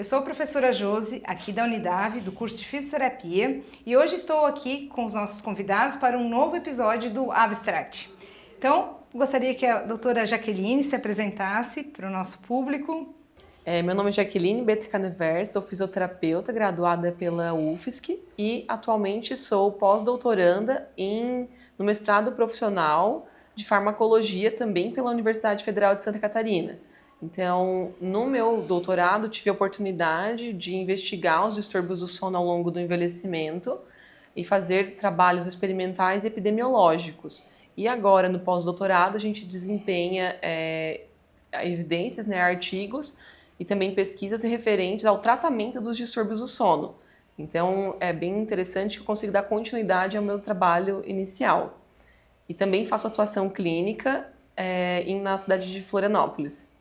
Eu sou a professora Josi, aqui da Unidade, do curso de Fisioterapia, e hoje estou aqui com os nossos convidados para um novo episódio do Abstract. Então, gostaria que a doutora Jaqueline se apresentasse para o nosso público. Meu nome é Jaqueline Betcanever, sou fisioterapeuta graduada pela UFSC e atualmente sou pós-doutoranda no mestrado profissional de farmacologia também pela Universidade Federal de Santa Catarina. Então, no meu doutorado, tive a oportunidade de investigar os distúrbios do sono ao longo do envelhecimento e fazer trabalhos experimentais e epidemiológicos. E agora, no pós-doutorado, a gente desempenha evidências, artigos e também pesquisas referentes ao tratamento dos distúrbios do sono. Então, é bem interessante que eu consigo dar continuidade ao meu trabalho inicial. E também faço atuação clínica na cidade de Florianópolis.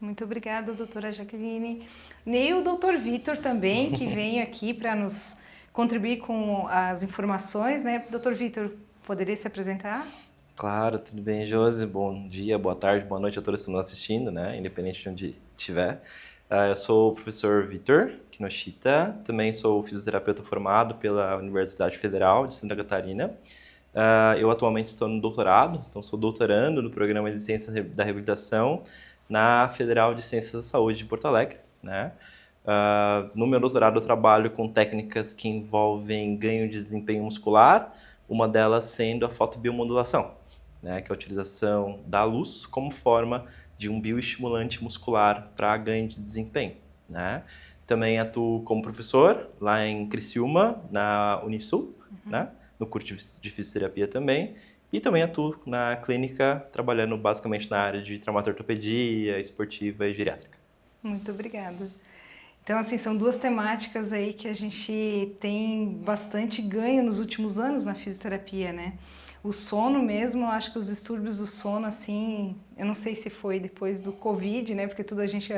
Muito obrigada, doutora Jaqueline. E o doutor Vitor também, que veio aqui para nos contribuir com as informações, né? Doutor Vitor, poderia se apresentar? Claro, tudo bem, Josi? Bom dia, boa tarde, boa noite a todos que estão assistindo, né? Independente de onde estiver. Eu sou o professor Vitor Kinoshita, também sou fisioterapeuta formado pela Universidade Federal de Santa Catarina. Eu atualmente estou no doutorado, então sou doutorando no Programa de Ciência da Reabilitação na Federal de Ciências da Saúde de Porto Alegre, né? No meu doutorado eu trabalho com técnicas que envolvem ganho de desempenho muscular, uma delas sendo a fotobiomodulação, né? Que é a utilização da luz como forma de um bioestimulante muscular para ganho de desempenho, né? Também atuo como professor lá em Criciúma, na Unisul, né? No curso de fisioterapia também. E também atuo na clínica, trabalhando basicamente na área de traumatortopedia, esportiva e geriátrica. Muito obrigada. Então, assim, são duas temáticas aí que a gente tem bastante ganho nos últimos anos na fisioterapia, né? O sono mesmo, eu acho que os distúrbios do sono, assim, eu não sei se foi depois do Covid, né? Porque tudo a gente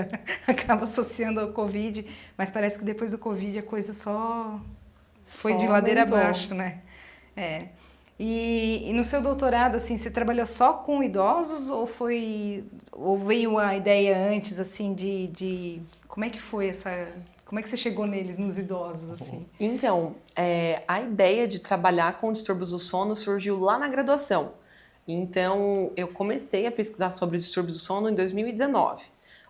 acaba associando ao Covid, mas parece que depois do Covid a coisa só foi de ladeira abaixo, né? E no seu doutorado, assim, você trabalhou só com idosos ou veio a ideia antes, assim, de como é que foi como é que você chegou neles, nos idosos, assim? Então, a ideia de trabalhar com distúrbios do sono surgiu lá na graduação. Então, eu comecei a pesquisar sobre distúrbios do sono em 2019,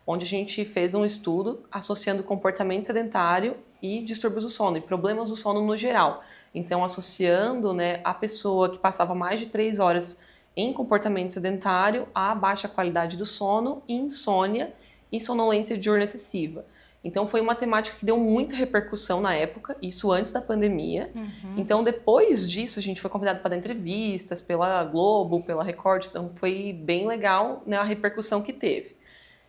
onde a gente fez um estudo associando comportamento sedentário e distúrbios do sono, e problemas do sono no geral. Então, associando, a pessoa que passava mais de 3 horas em comportamento sedentário à baixa qualidade do sono, insônia e sonolência diurna excessiva. Então, foi uma temática que deu muita repercussão na época, isso antes da pandemia. Então, depois disso, a gente foi convidado para dar entrevistas pela Globo, pela Record, então foi bem legal, a repercussão que teve.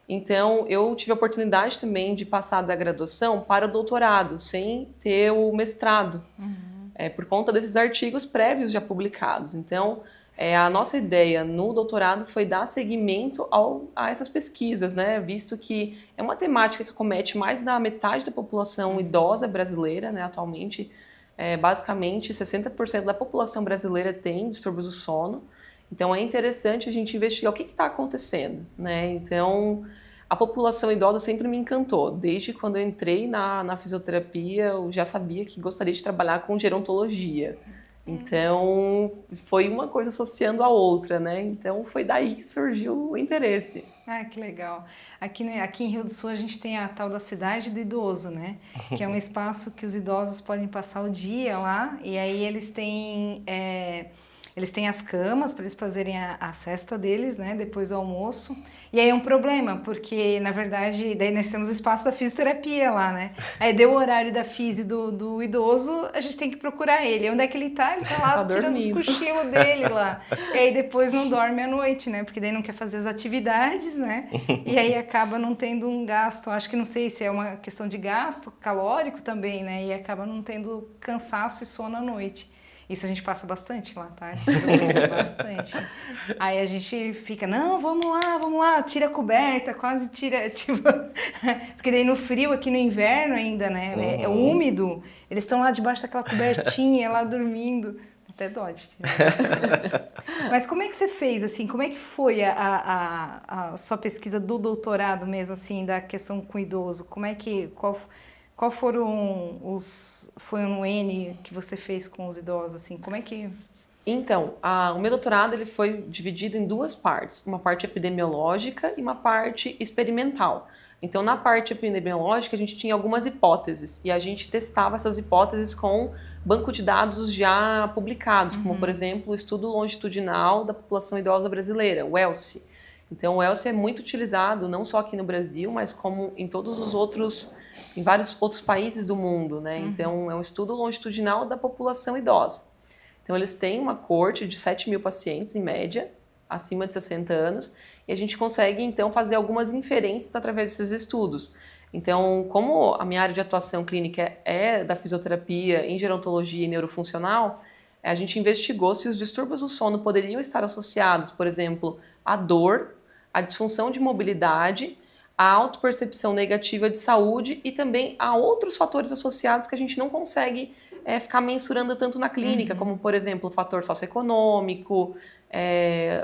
Então, eu tive a oportunidade também de passar da graduação para o doutorado, sem ter o mestrado, por conta desses artigos prévios já publicados. Então, a nossa ideia no doutorado foi dar seguimento a essas pesquisas, visto que é uma temática que acomete mais da metade da população idosa brasileira, atualmente, basicamente 60% da população brasileira tem distúrbios do sono. Então, é interessante a gente investigar o que está acontecendo, Então, a população idosa sempre me encantou. Desde quando eu entrei na fisioterapia, eu já sabia que gostaria de trabalhar com gerontologia. Então, foi uma coisa associando a outra, Então, foi daí que surgiu o interesse. Ah, que legal. Aqui em Rio do Sul a gente tem a tal da cidade do idoso, Que é um espaço que os idosos podem passar o dia lá e aí eles têm as camas para eles fazerem a cesta deles, depois do almoço. E aí é um problema, porque, na verdade, daí nós temos o espaço da fisioterapia lá, Aí deu o horário da fisio do idoso, a gente tem que procurar ele. Onde é que ele tá? Ele tá lá tirando os cochilos dele lá. E aí depois não dorme à noite, Porque daí não quer fazer as atividades, E aí acaba não tendo um gasto. Acho que não sei se é uma questão de gasto calórico também, E acaba não tendo cansaço e sono à noite. Isso a gente passa bastante lá, tá? Bastante. Aí a gente fica, não, vamos lá, tira a coberta, quase tira, tipo... Porque daí no frio, aqui no inverno ainda, É úmido, eles estão lá debaixo daquela cobertinha, lá dormindo. Até dó de ter. Mas como é que você fez, assim, como é que foi a sua pesquisa do doutorado mesmo, assim, da questão com o idoso? Qual foi um N que você fez com os idosos, assim, como é que... Então, o meu doutorado ele foi dividido em duas partes, uma parte epidemiológica e uma parte experimental. Então, na parte epidemiológica, a gente tinha algumas hipóteses e a gente testava essas hipóteses com banco de dados já publicados, como, por exemplo, o Estudo Longitudinal da População Idosa Brasileira, o ELSI. Então, o ELSI é muito utilizado, não só aqui no Brasil, mas como em em vários outros países do mundo, né? Então, é um estudo longitudinal da população idosa. Então, eles têm uma coorte de 7.000 pacientes, em média, acima de 60 anos, e a gente consegue, então, fazer algumas inferências através desses estudos. Então, como a minha área de atuação clínica é da fisioterapia em gerontologia e neurofuncional, a gente investigou se os distúrbios do sono poderiam estar associados, por exemplo, à dor, à disfunção de mobilidade, à autopercepção negativa de saúde e também a outros fatores associados que a gente não consegue ficar mensurando tanto na clínica, como, por exemplo, o fator socioeconômico,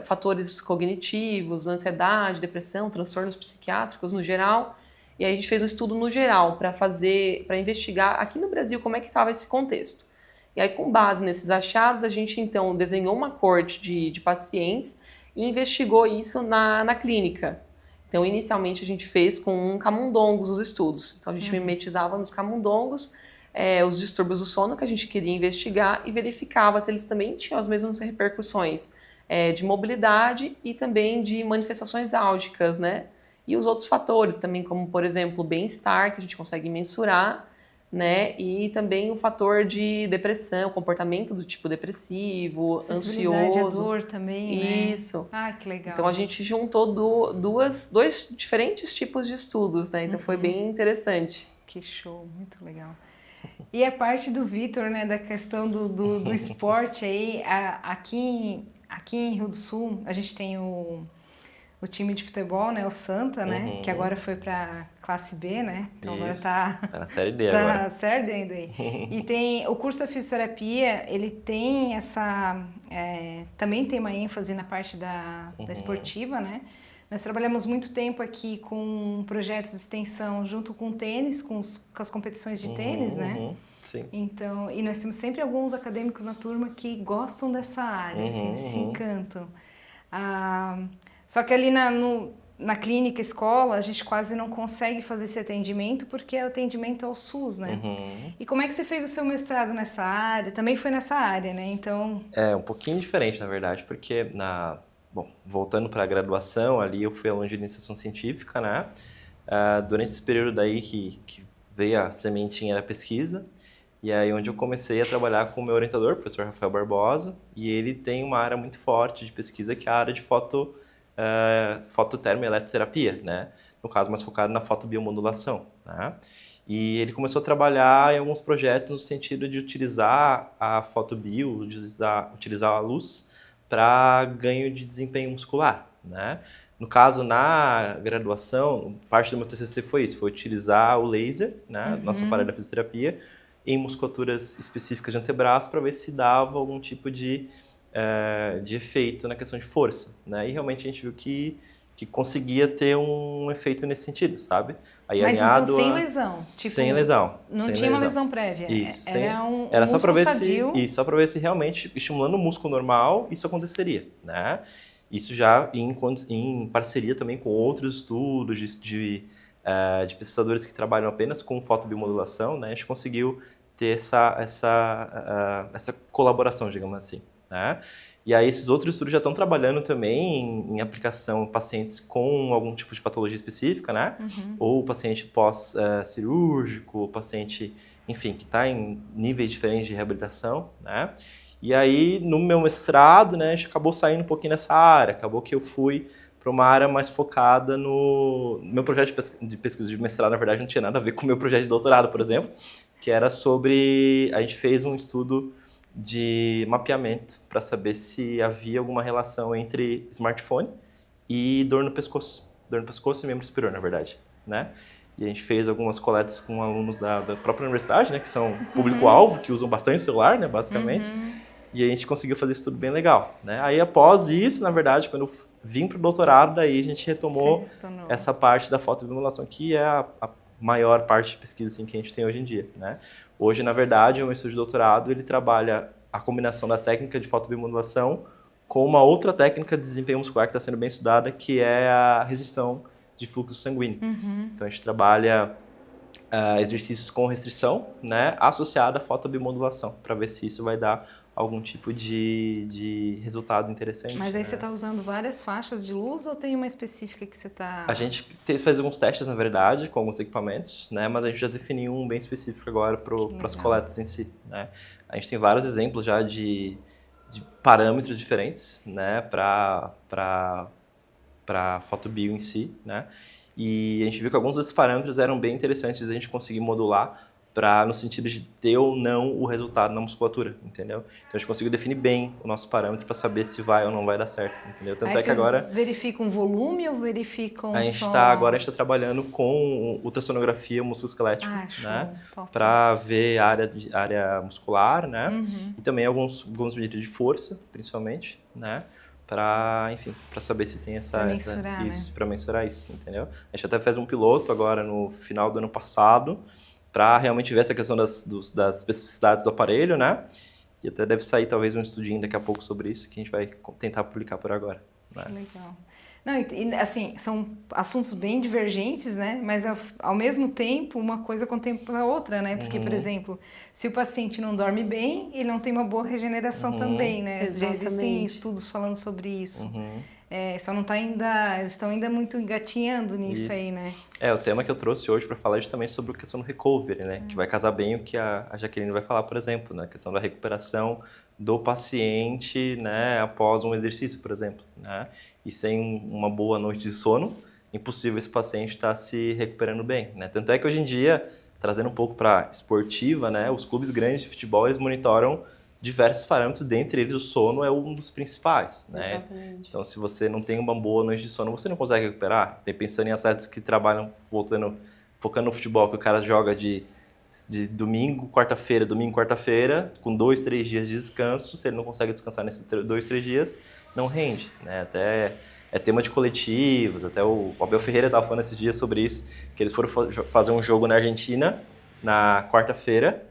fatores cognitivos, ansiedade, depressão, transtornos psiquiátricos no geral. E aí a gente fez um estudo no geral para investigar aqui no Brasil como é que estava esse contexto. E aí, com base nesses achados, a gente então desenhou uma coorte de pacientes e investigou isso na clínica. Então, inicialmente, a gente fez com camundongos os estudos. Então, a gente mimetizava nos camundongos os distúrbios do sono que a gente queria investigar e verificava se eles também tinham as mesmas repercussões de mobilidade e também de manifestações álgicas, né? E os outros fatores também, como, por exemplo, o bem-estar, que a gente consegue mensurar, né? E também o fator de depressão, comportamento do tipo depressivo, ansioso. A dor também, Isso. Né? Ah, que legal. Então a gente juntou dois diferentes tipos de estudos, né? Então foi bem interessante. Que show, muito legal. E a parte do Vitor, né, da questão do esporte aí, aqui em Rio do Sul, a gente tem o time de futebol, né, o Santa, né, que agora foi para classe B, né, então Isso. agora Tá na série D agora. Tá na série D ainda aí. E tem o curso da fisioterapia, ele tem também tem uma ênfase na parte da esportiva, né. Nós trabalhamos muito tempo aqui com projetos de extensão junto com o tênis, com as competições de tênis, né? Sim. Então, e nós temos sempre alguns acadêmicos na turma que gostam dessa área, assim, se encantam. Só que ali na clínica, escola, a gente quase não consegue fazer esse atendimento porque é o atendimento ao SUS, né? E como é que você fez o seu mestrado nessa área? Também foi nessa área, né? Então... É um pouquinho diferente, na verdade, porque Bom, voltando para a graduação, ali eu fui aluno de iniciação científica, né? Durante esse período daí que veio a sementinha da pesquisa, e aí onde eu comecei a trabalhar com o meu orientador, o professor Rafael Barbosa, e ele tem uma área muito forte de pesquisa que é a área de fototermoeletroterapia, né? No caso, mais focado na fotobiomodulação, né? E ele começou a trabalhar em alguns projetos no sentido de utilizar a fotobio, utilizar a luz para ganho de desempenho muscular, né? No caso, na graduação, parte do meu TCC foi isso, foi utilizar o laser, né, nosso aparelho da fisioterapia, em musculaturas específicas de antebraço para ver se dava algum tipo de efeito na questão de força, né? E realmente a gente viu que conseguia ter um efeito nesse sentido, sabe? Aí, mas então sem lesão? Tipo, sem lesão. Não tinha uma lesão prévia? Isso. Era só para ver sadio. só para ver se realmente, estimulando o músculo normal, isso aconteceria, né? Isso já em parceria também com outros estudos de pesquisadores que trabalham apenas com fotobiomodulação, né? A gente conseguiu ter essa colaboração, digamos assim, né? E aí esses outros estudos já estão trabalhando também em aplicação em pacientes com algum tipo de patologia específica, né? Ou paciente pós-cirúrgico, paciente, enfim, que está em níveis diferentes de reabilitação, né? E aí, no meu mestrado, né, a gente acabou saindo um pouquinho nessa área. Acabou que eu fui para uma área mais focada no... Meu projeto de pesquisa de mestrado, na verdade, não tinha nada a ver com o meu projeto de doutorado, por exemplo, que era sobre... A gente fez um estudo de mapeamento para saber se havia alguma relação entre smartphone e dor no pescoço. Dor no pescoço e membro superior, na verdade, né? E a gente fez algumas coletas com alunos da própria universidade, né? Que são público-alvo, que usam bastante o celular, né? Basicamente. E a gente conseguiu fazer isso tudo bem legal, né? Aí após isso, na verdade, quando eu vim para o doutorado, daí a gente retomou essa parte da fotobiomodulação, que é a maior parte de pesquisa assim, que a gente tem hoje em dia, né? Hoje, na verdade, o meu estudo de doutorado, ele trabalha a combinação da técnica de fotobiomodulação com uma outra técnica de desempenho muscular que está sendo bem estudada, que é a restrição de fluxo sanguíneo. Então, a gente trabalha exercícios com restrição, né, associada à fotobiomodulação, para ver se isso vai dar algum tipo de resultado interessante. Mas aí você está usando várias faixas de luz ou tem uma específica que você está... A gente fez alguns testes, na verdade, com alguns equipamentos, né, mas a gente já definiu um bem específico agora para as coletas em si, né. A gente tem vários exemplos já de parâmetros diferentes, né, para fotobio em si, né. E a gente viu que alguns desses parâmetros eram bem interessantes de a gente conseguir modular no sentido de ter ou não o resultado na musculatura, entendeu? Então a gente conseguiu definir bem o nosso parâmetro para saber se vai ou não vai dar certo, entendeu? Tanto aí é que agora verificam volume ou verificam agora a gente está trabalhando com ultrassonografia musculoesquelética, né? Para ver a área muscular, né? E também alguns medidas de força, principalmente, né? Para saber se tem para mensurar isso, entendeu? A gente até fez um piloto agora no final do ano passado para realmente ver essa questão das especificidades do aparelho, né? E até deve sair talvez um estudinho daqui a pouco sobre isso que a gente vai tentar publicar por agora. Né? Legal. Não, e, assim, são assuntos bem divergentes, né? Mas ao mesmo tempo, uma coisa contempla a outra, né? Porque, por exemplo, se o paciente não dorme bem, ele não tem uma boa regeneração também, né? Exatamente. Já existem estudos falando sobre isso. Só não está ainda... Eles estão ainda muito engatinhando nisso aí, né? O tema que eu trouxe hoje para falar é justamente sobre a questão do recovery, né? Que vai casar bem o que a Jaqueline vai falar, por exemplo, né? A questão da recuperação do paciente, né? Após um exercício, por exemplo, né? E sem uma boa noite de sono, impossível esse paciente estar se recuperando bem, né? Tanto é que hoje em dia, trazendo um pouco para esportiva, né? Os clubes grandes de futebol, eles monitoram diversos parâmetros, dentre eles o sono é um dos principais, né? Exatamente. Então, se você não tem uma boa noite de sono, você não consegue recuperar. Tem pensando em atletas que trabalham focando no futebol, que o cara joga de domingo, quarta-feira, com 2, 3 dias de descanso. Se ele não consegue descansar nesses 2, 3 dias, não rende, né? Até é tema de coletivos, até o Abel Ferreira estava falando esses dias sobre isso, que eles foram fazer um jogo na Argentina na quarta-feira,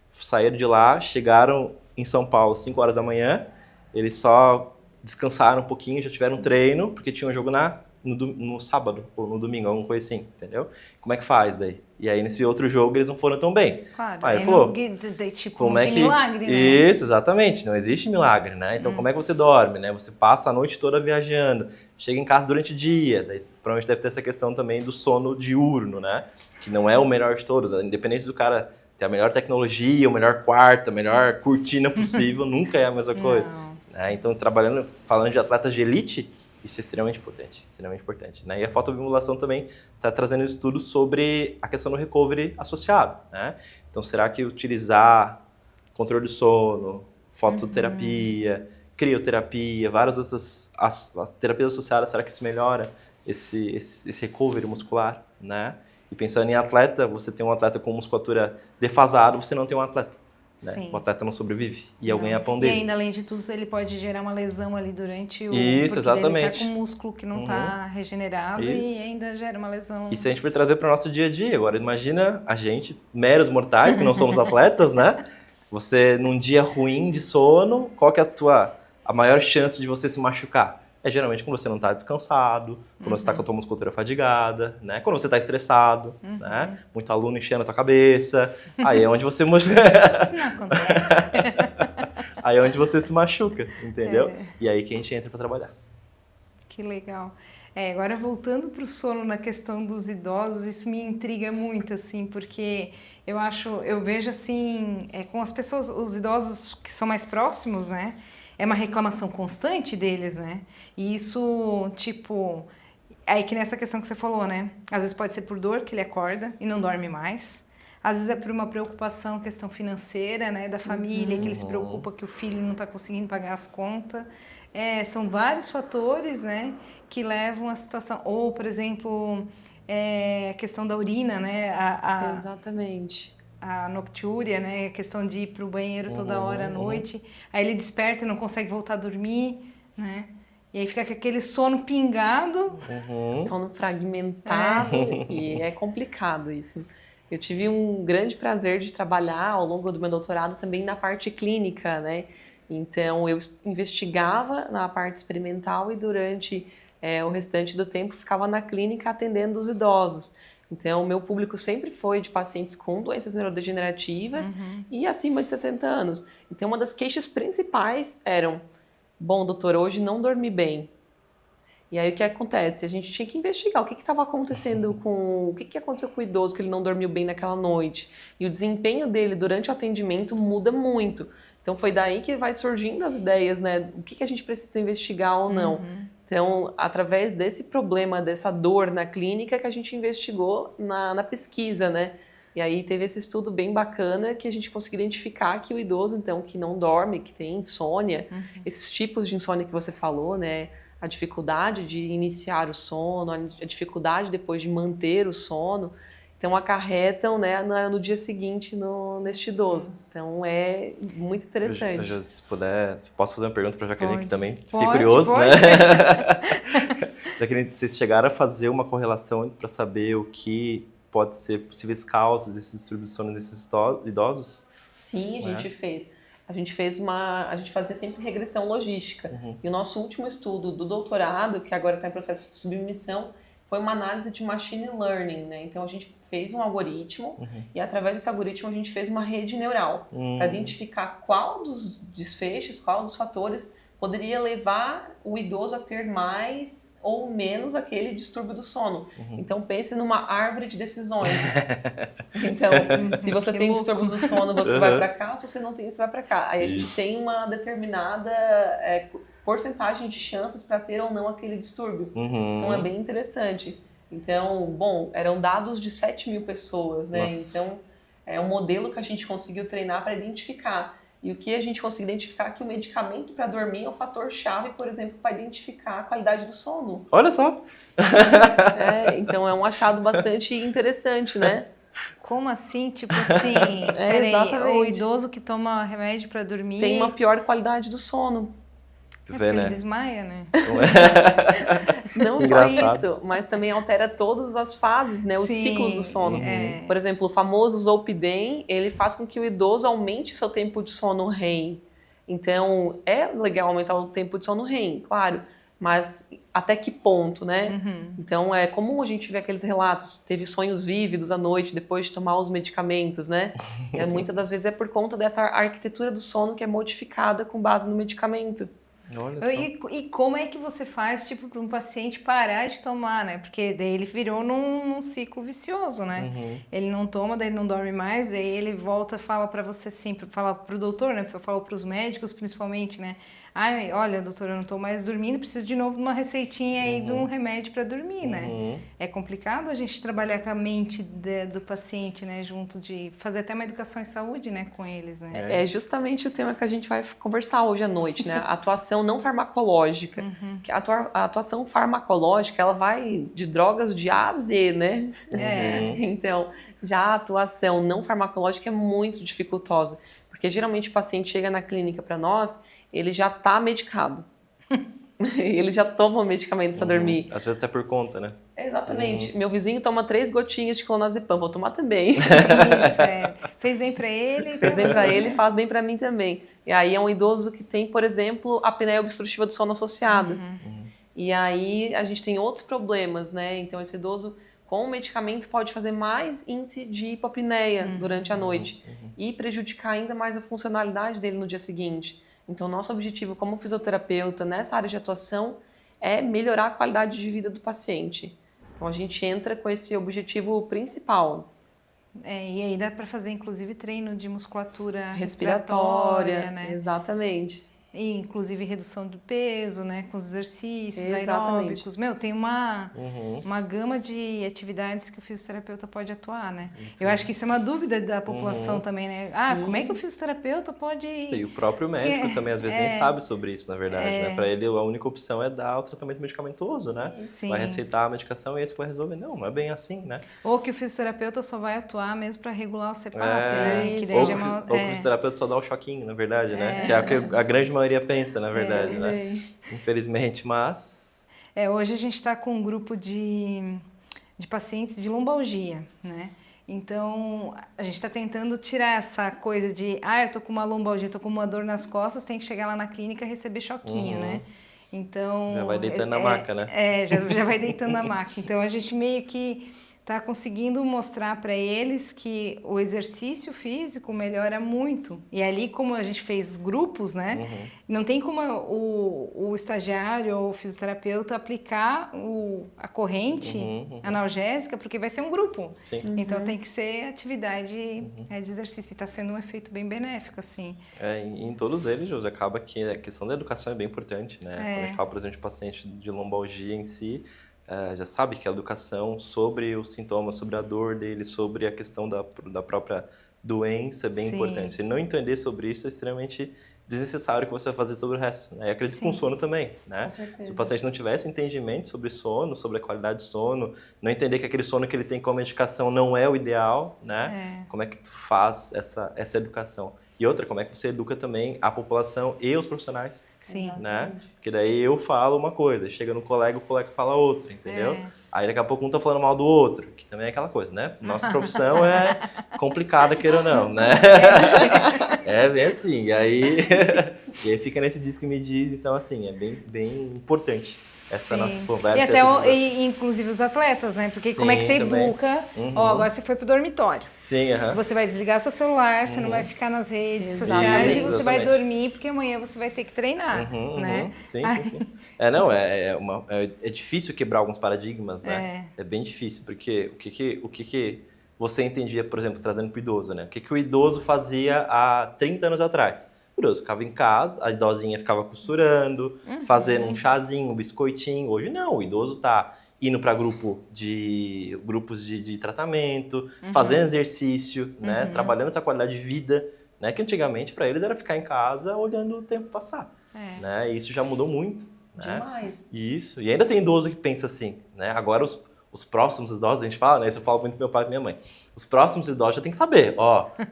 saíram de lá, chegaram em São Paulo, 5 horas da manhã, eles só descansaram um pouquinho, já tiveram um treino, porque tinha um jogo no sábado ou no domingo, alguma coisa assim, entendeu? Como é que faz daí? E aí, nesse outro jogo, eles não foram tão bem. Claro, aí ele falou, tipo, como não é tem que... milagre, né? Isso, exatamente, não existe milagre, né? Então, como é que você dorme, né? Você passa a noite toda viajando, chega em casa durante o dia, daí provavelmente deve ter essa questão também do sono diurno, né? Que não é o melhor de todos, independente do cara ter a melhor tecnologia, o melhor quarto, a melhor cortina possível, nunca é a mesma coisa. Né? Então, falando de atletas de elite, isso é extremamente importante, né? E a fotobiomodulação também está trazendo estudos sobre a questão do recovery associado, né? Então, será que utilizar controle do sono, fototerapia, crioterapia, várias outras as terapias associadas, será que isso melhora esse recovery muscular, né? E pensando em atleta, você tem um atleta com musculatura defasada, você não tem um atleta. Né? O atleta não sobrevive e alguém é pão dele. E ainda, além de tudo, ele pode gerar uma lesão ali durante o... Isso, exatamente. Ele tá com músculo que não está regenerado e ainda gera uma lesão. E se a gente for trazer para o nosso dia a dia, agora imagina a gente, meros mortais, que não somos atletas, né? Você, num dia ruim de sono, qual que é a maior chance de você se machucar? É geralmente quando você não está descansado, quando você está com a tua musculatura fadigada, né? Quando você está estressado, né? Muito aluno enchendo a tua cabeça. Aí é onde você... Isso não acontece. Aí é onde você se machuca, entendeu? E aí que a gente entra para trabalhar. Que legal. Agora voltando para o sono na questão dos idosos, isso me intriga muito, assim, porque eu vejo assim, com as pessoas, os idosos que são mais próximos, né? É uma reclamação constante deles, né? E isso, tipo... Aí que nessa questão que você falou, né? Às vezes pode ser por dor que ele acorda e não dorme mais. Às vezes é por uma preocupação, questão financeira, né? Da família, que ele se preocupa que o filho não está conseguindo pagar as contas. São vários fatores, né? Que levam à situação... Ou, por exemplo, a questão da urina, né? Exatamente. a noctúria, né? A questão de ir para o banheiro toda hora à noite. Aí ele desperta e não consegue voltar a dormir, né? E aí fica com aquele sono pingado. Sono fragmentado e é complicado isso. Eu tive um grande prazer de trabalhar ao longo do meu doutorado também na parte clínica, né? Então, eu investigava na parte experimental e durante o restante do tempo ficava na clínica atendendo os idosos. Então, o meu público sempre foi de pacientes com doenças neurodegenerativas e acima de 60 anos. Então, uma das queixas principais eram: bom, doutor, hoje não dormi bem. E aí o que acontece? A gente tinha que investigar o que estava acontecendo o que aconteceu com o idoso que ele não dormiu bem naquela noite. E o desempenho dele durante o atendimento muda muito. Então foi daí que vai surgindo as ideias, né? O que a gente precisa investigar ou não. Então, através desse problema, dessa dor na clínica, que a gente investigou na pesquisa, né? E aí teve esse estudo bem bacana que a gente conseguiu identificar que o idoso, então, que não dorme, que tem insônia, esses tipos de insônia que você falou, né? A dificuldade de iniciar o sono, a dificuldade depois de manter o sono, então acarretam, né, no dia seguinte neste idoso. Então é muito interessante. Se puder, posso fazer uma pergunta para a Jaqueline, que também fiquei Pode, curioso, pode. né? Jaqueline, vocês chegaram a fazer uma correlação para saber o que pode ser possíveis causas desses distúrbios de sono desses idosos? Sim, a gente fez. A gente fazia sempre regressão logística. E o nosso último estudo do doutorado, que agora está em processo de submissão, foi uma análise de machine learning, né? Então a gente fez um algoritmo e através desse algoritmo a gente fez uma rede neural para identificar qual dos desfechos, qual dos fatores poderia levar o idoso a ter mais ou menos aquele distúrbio do sono. Então pense numa árvore de decisões. Então, se você tem distúrbio do sono, você vai para cá, se você não tem, você vai para cá. Aí a gente tem uma determinada porcentagem de chances para ter ou não aquele distúrbio. Então é bem interessante. Então, bom, eram dados de 7.000 pessoas, né? Nossa. Então, é um modelo que a gente conseguiu treinar para identificar. E o que a gente conseguiu identificar é que o medicamento para dormir é um fator-chave, por exemplo, para identificar a qualidade do sono. Olha só! Então é um achado bastante interessante, né? Como assim? Tipo assim, peraí, exatamente. o idoso que toma remédio para dormir... Tem uma pior qualidade do sono. Tu porque vê, ele né? desmaia, né? Não Que só engraçado. isso, mas também altera todas as fases, né? Os Sim, ciclos do sono. é. Por exemplo, o famoso Zolpidem, ele faz com que o idoso aumente o seu tempo de sono REM. Então, é legal aumentar o tempo de sono REM, claro, mas até que ponto, né? Então, é comum a gente ver aqueles relatos, teve sonhos vívidos à noite depois de tomar os medicamentos, né? E muitas das vezes é por conta dessa arquitetura do sono que é modificada com base no medicamento. Olha só. E como é que você faz, tipo, para um paciente parar de tomar, né? Porque daí ele virou num ciclo vicioso, né? Ele não toma, daí ele não dorme mais, daí ele volta, fala para você assim, fala pro doutor, né? Fala pros médicos, principalmente, né? Ai, olha, doutor, eu não tô mais dormindo, preciso de novo de uma receitinha aí de um remédio para dormir, né? É complicado a gente trabalhar com a mente do paciente, né? Junto de fazer até uma educação em saúde, né? Com eles, né? É justamente o tema que a gente vai conversar hoje à noite, né? A atuação não farmacológica. A atuação farmacológica, ela vai de drogas de A a Z, né? Então, já a atuação não farmacológica é muito dificultosa. Porque geralmente o paciente chega na clínica para nós, ele já está medicado. Ele já toma o medicamento para dormir. Às vezes até por conta, né? Exatamente. Meu vizinho toma 3 gotinhas de clonazepam, vou tomar também. Isso, é. Fez bem para ele. Fez bem para ele, faz bem para mim também. E aí é um idoso que tem, por exemplo, apneia obstrutiva do sono associada. E aí a gente tem outros problemas, né? Então esse idoso com o medicamento pode fazer mais índice de hipopneia durante a noite e prejudicar ainda mais a funcionalidade dele no dia seguinte. Então nosso objetivo como fisioterapeuta nessa área de atuação é melhorar a qualidade de vida do paciente. Então a gente entra com esse objetivo principal. E aí dá para fazer inclusive treino de musculatura Respiratória, né? Exatamente. E, inclusive redução do peso, né? Com os exercícios Exatamente. aeróbicos. Meu, tem uma gama de atividades que o fisioterapeuta pode atuar, né? Eu acho que isso é uma dúvida da população também, né? Ah, como é que o fisioterapeuta pode... E o próprio médico também, às vezes, nem sabe sobre isso, na verdade, né? Para ele, a única opção é dar o tratamento medicamentoso, né? Sim. Vai receitar a medicação e esse vai resolver. Não é bem assim, né? Ou que o fisioterapeuta só vai atuar mesmo para regular o CPAP, né? Que daí Ou já é ou que o fisioterapeuta só dá o choquinho, na verdade, né? Que é o que a grande maioria pensa, na verdade, né? Infelizmente, mas... Hoje a gente está com um grupo de pacientes de lombalgia, né? Então, a gente está tentando tirar essa coisa de, eu tô com uma lombalgia, tô com uma dor nas costas, tem que chegar lá na clínica e receber choquinho, né? Então... Já vai deitando na maca, né? Já vai deitando na maca. Então, a gente meio que está conseguindo mostrar para eles que o exercício físico melhora muito. E ali, como a gente fez grupos, né? Não tem como o estagiário ou o fisioterapeuta aplicar a corrente analgésica, porque vai ser um grupo. Sim. Então, tem que ser atividade de exercício. E está sendo um efeito bem benéfico, assim. Em todos eles, Josi, acaba que a questão da educação é bem importante, né? Quando a gente fala, por exemplo, de paciente de lombalgia em si, já sabe que a educação sobre os sintomas, sobre a dor dele, sobre a questão da própria doença é bem importante. Se não entender sobre isso, é extremamente desnecessário que você vai fazer sobre o resto, né? E acredito com o sono também, né? Se o paciente não tivesse entendimento sobre sono, sobre a qualidade de sono, não entender que aquele sono que ele tem como medicação não é o ideal, né? Como é que tu faz essa educação? E outra, como é que você educa também a população e os profissionais? Sim. Né? Porque daí eu falo uma coisa, chega no colega, o colega fala outra, entendeu? Aí daqui a pouco um tá falando mal do outro, que também é aquela coisa, né? Nossa profissão é complicada, queira ou não, né? É bem assim, e aí fica nesse diz que me diz, então assim, é bem importante essa nossa conversa. E até, inclusive os atletas, né? Porque como é que você educa? Agora você foi pro dormitório. Sim, Você vai desligar seu celular, você não vai ficar nas redes sociais e você vai dormir, porque amanhã você vai ter que treinar, né? Sim. É difícil quebrar alguns paradigmas, né? É bem difícil, porque o que você entendia, por exemplo, trazendo pro idoso, né? O que o idoso fazia há 30 anos atrás? O idoso ficava em casa, a idosinha ficava costurando, fazendo um chazinho, um biscoitinho. Hoje não, o idoso tá indo para grupos de tratamento, fazendo exercício, né? Trabalhando essa qualidade de vida, né? Que antigamente para eles era ficar em casa olhando o tempo passar, né? E isso já mudou muito, né? Demais. Isso. E ainda tem idoso que pensa assim, né? Agora os próximos idosos, a gente fala, né? Isso eu falo muito com meu pai e minha mãe. Os próximos idosos já tem que saber,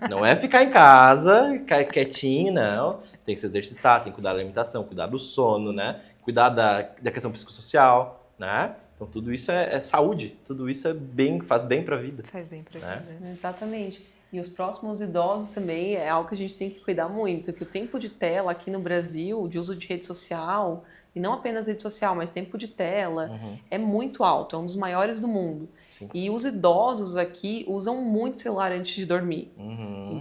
não é ficar em casa, quietinho, não. Tem que se exercitar, tem que cuidar da alimentação, cuidar do sono, né? Cuidar da questão psicossocial, né? Então tudo isso é saúde, tudo isso faz bem para a vida. Faz bem para a vida. Exatamente. E os próximos idosos também é algo que a gente tem que cuidar muito, que o tempo de tela aqui no Brasil, de uso de rede social, e não apenas rede social, mas tempo de tela, é muito alto, é um dos maiores do mundo. Sim. E os idosos aqui usam muito celular antes de dormir.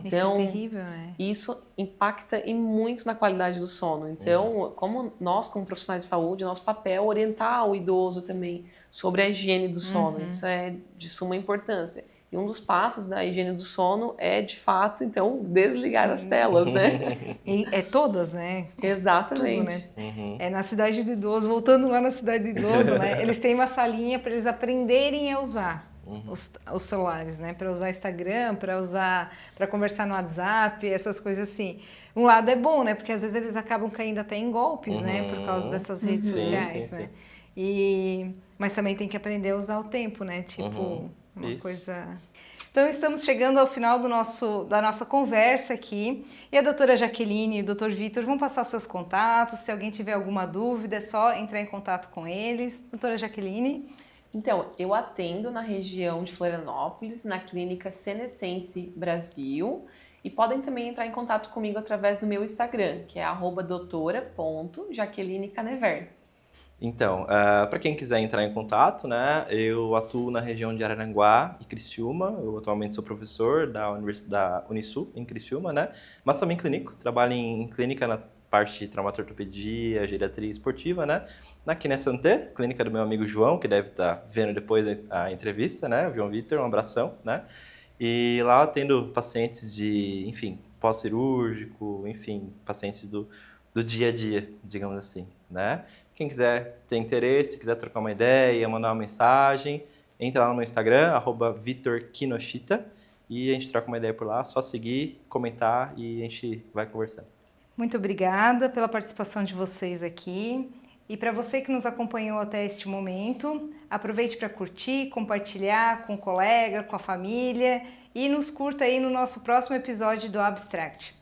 Então, isso é terrível, né? Isso impacta e muito na qualidade do sono. Então, como profissionais de saúde, nosso papel é orientar o idoso também sobre a higiene do sono. Isso é de suma importância. E um dos passos da higiene do sono é, de fato, então, desligar as telas, né? E todas, né? Exatamente. Tudo, né? Na cidade do idoso, voltando lá na cidade do idoso, né? Eles têm uma salinha para eles aprenderem a usar os celulares, né? Para usar Instagram, para conversar no WhatsApp, essas coisas assim. Um lado é bom, né? Porque às vezes eles acabam caindo até em golpes, né? Por causa dessas redes sociais, né? Mas também tem que aprender a usar o tempo, né? Tipo... coisa... Então, estamos chegando ao final da nossa conversa aqui. E a doutora Jaqueline e o doutor Vitor vão passar os seus contatos. Se alguém tiver alguma dúvida, é só entrar em contato com eles. Doutora Jaqueline? Então, eu atendo na região de Florianópolis, na clínica Senescense Brasil. E podem também entrar em contato comigo através do meu Instagram, que é @doutora.jaquelinecanever. Então, para quem quiser entrar em contato, né, eu atuo na região de Araranguá e Criciúma. Eu atualmente sou professor da Unisul, em Criciúma, né, mas também clínico. Trabalho em clínica na parte de traumatortopedia, geriatria esportiva, né, na Kinesanté, clínica do meu amigo João, que deve estar vendo depois a entrevista, né, o João Vitor, um abração, né, e lá eu atendo pacientes de, enfim, pós-cirúrgico, enfim, pacientes do do dia a dia, digamos assim, né? Quem quiser ter interesse, quiser trocar uma ideia, mandar uma mensagem, entra lá no meu Instagram, @VitorKinoshita, e a gente troca uma ideia por lá, só seguir, comentar e a gente vai conversando. Muito obrigada pela participação de vocês aqui. E para você que nos acompanhou até este momento, aproveite para curtir, compartilhar com o colega, com a família e nos curta aí no nosso próximo episódio do Abstract.